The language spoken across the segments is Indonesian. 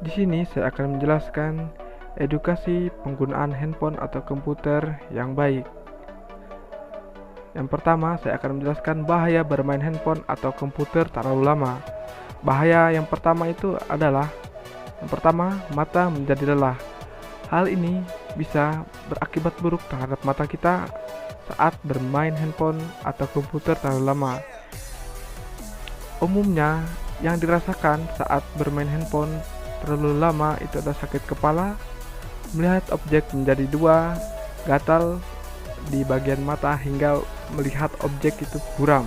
Di sini saya akan menjelaskan edukasi penggunaan handphone atau komputer yang baik. Yang pertama, saya akan menjelaskan bahaya bermain handphone atau komputer terlalu lama. Bahaya yang pertama itu adalah mata menjadi lelah. Hal ini bisa berakibat buruk terhadap mata kita saat bermain handphone atau komputer terlalu lama. Umumnya, yang dirasakan saat bermain handphone terlalu lama itu adalah sakit kepala, melihat objek menjadi dua, gatal di bagian mata hingga melihat objek itu buram.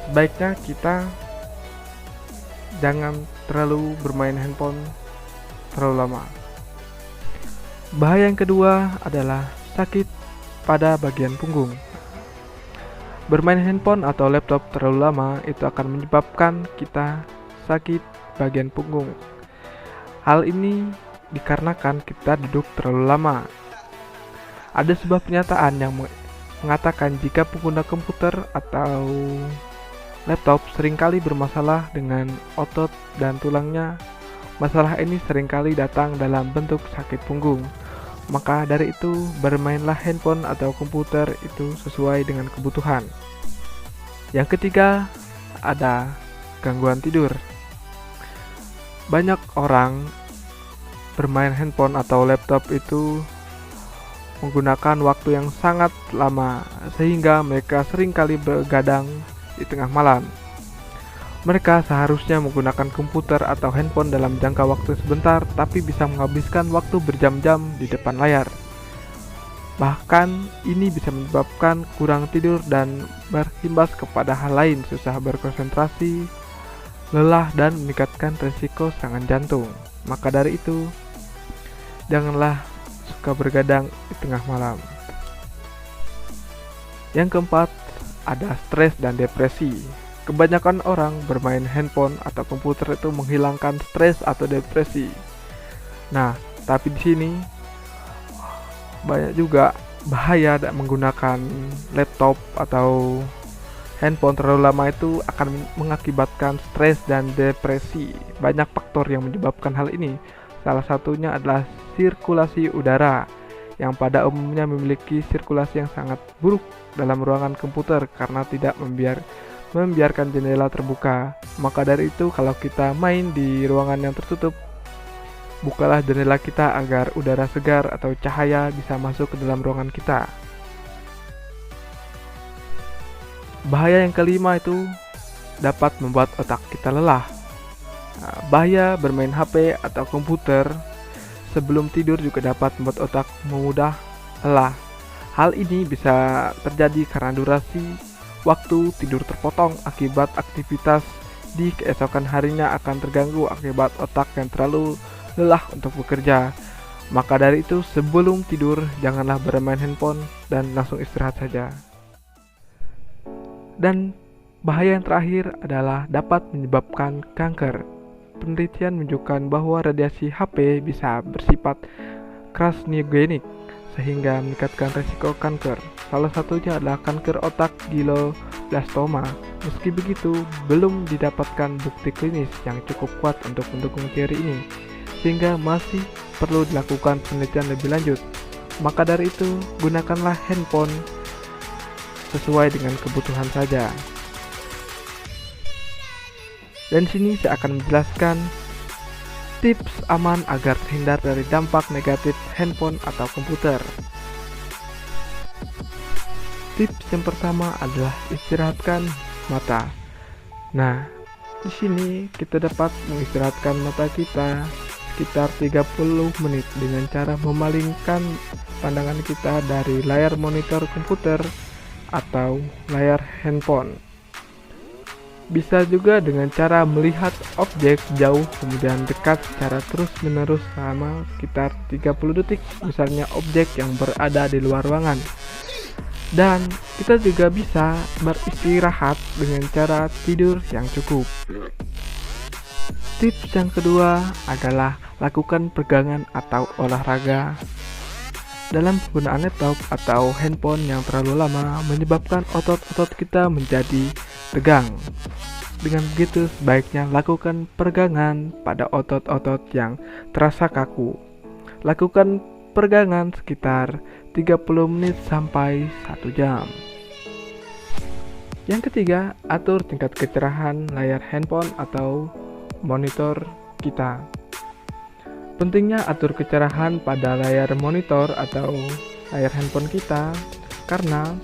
Sebaiknya kita jangan terlalu bermain handphone terlalu lama. Bahaya yang kedua adalah sakit pada bagian punggung. Bermain handphone atau laptop terlalu lama itu akan menyebabkan kita sakit bagian punggung. Hal ini dikarenakan kita duduk terlalu lama. Ada sebuah pernyataan yang mengatakan jika pengguna komputer atau laptop seringkali bermasalah dengan otot dan tulangnya, masalah ini seringkali datang dalam bentuk sakit punggung. Maka dari itu, bermainlah handphone atau komputer itu sesuai dengan kebutuhan. Yang ketiga, ada gangguan tidur. Banyak orang bermain handphone atau laptop itu menggunakan waktu yang sangat lama, sehingga mereka seringkali begadang di tengah malam. Mereka seharusnya menggunakan komputer atau handphone dalam jangka waktu sebentar, tapi bisa menghabiskan waktu berjam-jam di depan layar. Bahkan, ini bisa menyebabkan kurang tidur dan berimbas kepada hal lain, susah berkonsentrasi, lelah, dan meningkatkan risiko serangan jantung. Maka dari itu, janganlah suka bergadang di tengah malam. Yang keempat, ada stres dan depresi. Kebanyakan orang bermain handphone atau komputer itu menghilangkan stres atau depresi. Nah, tapi di sini banyak juga bahaya menggunakan laptop atau handphone terlalu lama itu akan mengakibatkan stres dan depresi. Banyak faktor yang menyebabkan hal ini. Salah satunya adalah sirkulasi udara, yang pada umumnya memiliki sirkulasi yang sangat buruk dalam ruangan komputer karena tidak membiarkan jendela terbuka. Maka dari itu, kalau kita main di ruangan yang tertutup, bukalah jendela kita agar udara segar atau cahaya bisa masuk ke dalam ruangan kita. Bahaya yang kelima itu dapat membuat otak kita lelah. Bahaya bermain HP atau komputer sebelum tidur juga dapat membuat otak mudah lelah. Hal ini bisa terjadi karena durasi waktu tidur terpotong akibat aktivitas di keesokan harinya akan terganggu akibat otak yang terlalu lelah untuk bekerja. Maka dari itu, sebelum tidur janganlah bermain handphone dan langsung istirahat saja. Dan bahaya yang terakhir adalah dapat menyebabkan kanker. Penelitian menunjukkan bahwa radiasi HP bisa bersifat carcinogenic sehingga meningkatkan risiko kanker. Salah satunya adalah kanker otak glioblastoma. Meski begitu, belum didapatkan bukti klinis yang cukup kuat untuk mendukung teori ini, sehingga masih perlu dilakukan penelitian lebih lanjut. Maka dari itu, gunakanlah handphone sesuai dengan kebutuhan saja. Dan sini saya akan menjelaskan tips aman agar terhindar dari dampak negatif handphone atau komputer. Tips yang pertama adalah istirahatkan mata. Nah, di sini kita dapat mengistirahatkan mata kita sekitar 30 menit dengan cara memalingkan pandangan kita dari layar monitor komputer atau layar handphone. Bisa juga dengan cara melihat objek jauh kemudian dekat secara terus-menerus selama sekitar 30 detik, misalnya objek yang berada di luar ruangan. Dan kita juga bisa beristirahat dengan cara tidur yang cukup. Tips yang kedua adalah lakukan peregangan atau olahraga. Dalam penggunaan laptop atau handphone yang terlalu lama menyebabkan otot-otot kita menjadi tegang. Dengan begitu, sebaiknya lakukan peregangan pada otot-otot yang terasa kaku. Lakukan peregangan sekitar 30 menit sampai 1 jam. Yang ketiga, atur tingkat kecerahan layar handphone atau monitor kita. Pentingnya atur kecerahan pada layar monitor atau layar handphone kita karena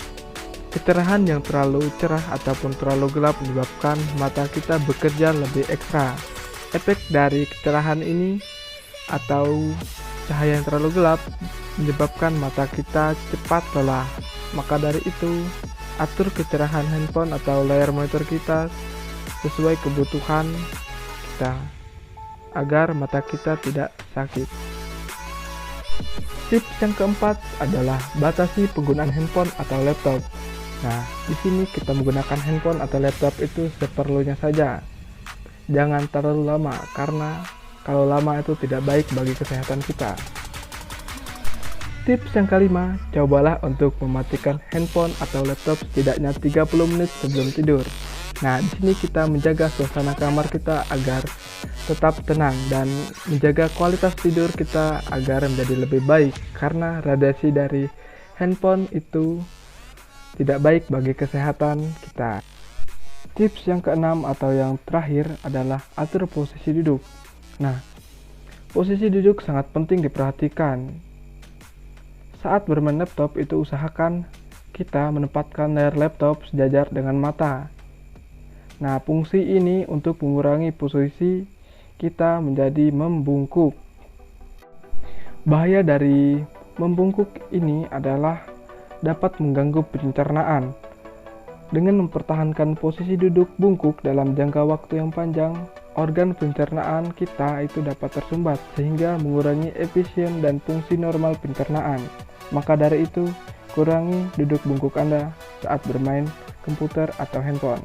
kecerahan yang terlalu cerah ataupun terlalu gelap menyebabkan mata kita bekerja lebih ekstra. Efek dari kecerahan ini atau cahaya yang terlalu gelap menyebabkan mata kita cepat lelah. Maka dari itu, atur kecerahan handphone atau layar monitor kita sesuai kebutuhan kita agar mata kita tidak sakit. Tips yang keempat adalah batasi penggunaan handphone atau laptop. Nah, di sini kita menggunakan handphone atau laptop itu seperlunya saja. Jangan terlalu lama karena kalau lama itu tidak baik bagi kesehatan kita. Tips yang kelima, cobalah untuk mematikan handphone atau laptop setidaknya 30 menit sebelum tidur. Nah, di sini kita menjaga suasana kamar kita agar tetap tenang dan menjaga kualitas tidur kita agar menjadi lebih baik karena radiasi dari handphone itu tidak baik bagi kesehatan kita. Tips yang keenam atau yang terakhir adalah atur posisi duduk. Nah, posisi duduk sangat penting diperhatikan. Saat bermain laptop itu usahakan kita menempatkan layar laptop sejajar dengan mata. Nah, fungsi ini untuk mengurangi posisi kita menjadi membungkuk. Bahaya dari membungkuk ini adalah dapat mengganggu pencernaan. Dengan mempertahankan posisi duduk bungkuk dalam jangka waktu yang panjang, organ pencernaan kita itu dapat tersumbat sehingga mengurangi efisien dan fungsi normal pencernaan. Maka dari itu, kurangi duduk bungkuk Anda saat bermain komputer atau handphone.